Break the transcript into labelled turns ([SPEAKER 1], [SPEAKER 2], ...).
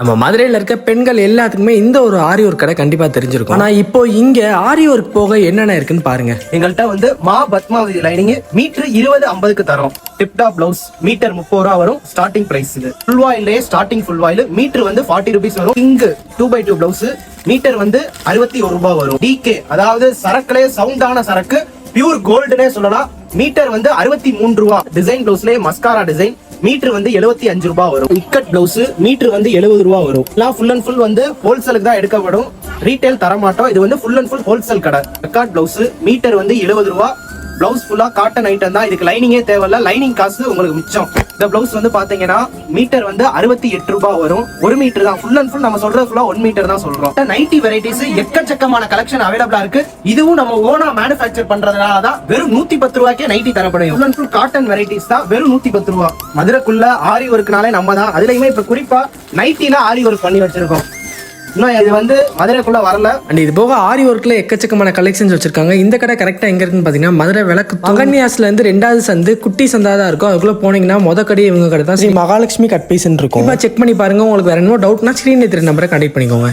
[SPEAKER 1] நம்ம மதுரையில இருக்க பெண்கள் எல்லாத்துக்குமே இந்த ஒரு ஆரி ஒர்க் கடை கண்டிப்பா தெரிஞ்சிருக்கும். ஆனா இப்போ இங்க ஆரி ஒர்க் போக என்னென்ன இருக்குன்னு பாருங்க.
[SPEAKER 2] எங்கள்கிட்ட வந்து மா பத்மாவதி லைனிங் மீட்டர் 20-50க்கு தரோம். டிப்டாப் பிளவுஸ் மீட்டர் 30 ரூபா வரும். ஸ்டார்டிங் பிரைஸ் இது. ஃபுல் வாயிலே ஸ்டார்டிங் ஃபுல் வாயில் மீட்டர் வந்து 40 ருபீஸ் வரும். இங்கு 2x2 பிளவுஸ் மீட்டர் வந்து 61 ரூபாய் வரும். டிகே அதாவது சரக்குலே சவுண்டான சரக்கு பியூர் கோல்டுனே சொல்லலாம். மீட்டர் வந்து 63 ரூபா. டிசைன் பிளவுஸ்லேயே மஸ்காரா டிசைன் மீட்டர் வந்து 75 ரூபாய் வரும். இக்கட் பிளவுஸ் மீட்டர் வந்து 70 ரூபாய் வரும். எல்லாம் ஃபுல் அண்ட் ஃபுல் வந்து ஹோல்சேலுக்கு தான் எடுக்கப்படும். ரீட்டைல் தர மாட்டோம். இது வந்து ஃபுல் அண்ட் ஃபுல் ஹோல்சேல் கடை. இக்கட் பிளவுஸ் மீட்டர் வந்து 70 ரூபாய். பிளவுஸ் ஃபுல்லா காட்டன் ஐட்டம் தான். இதுக்கு லைனிங்கே தேவையில்ல. லைனிங் காசு உங்களுக்கு மிச்சம். இந்த பிளவுஸ் வந்து பாத்தீங்கன்னா மீட்டர் வந்து 68 ரூபாய் வரும். 1 மீட்டர் தான். ஃபுல் அண்ட் ஃபுல் நம்ம சொல்றது ஃபுல்லா 1 மீட்டர் தான் சொல்றோம். நைட்டி வெரைட்டிஸ் எக்கச்சக்கமான கலெக்ஷன் அவைலபிளா இருக்கு. இதுவும் நம்ம ஓனா மேனுஃபேக்சர் பண்றதுனால தான் வெறும் 110 ரூபாய்க்கே நைட்டி தரப்படும். Full and full cotton varieties தான். வெறும் 110 ரூபாய். மதுரைக்குள்ள ஆரி ஒர்க்னாலே நம்ம தான். அதுலயுமே இப்ப குறிப்பா நைட்டில ஆரி ஒர்க் பண்ணி வச்சிருக்கோம். இன்னும் இது வந்து மதுரைக்குள்ள வரல.
[SPEAKER 1] அண்ட் இது போக ஆரி ஒர்க்ல எக்கச்சக்கமான கலெக்ஷன்ஸ் வச்சிருக்காங்க. இந்த கடை கரெக்டா எங்க இருக்குன்னு பாத்தீங்கன்னா மதுரை விளக்கு பகன்யாஸ்ல இருந்து 2வது சந்து குட்டி சந்தா தான் இருக்கும். அதுக்குள்ள போனீங்கன்னா மொத கடை இவங்க கடை தான். ஸ்ரீ மகாலட்சுமி கட் பீஸ் இருக்கும். இப்ப செக் பண்ணி பாருங்க. உங்களுக்கு வேற என்ன டவுட்னா ஸ்கிரீன்ல தெரிய நம்பரை கான்டாக்ட் பண்ணிக்கோங்க.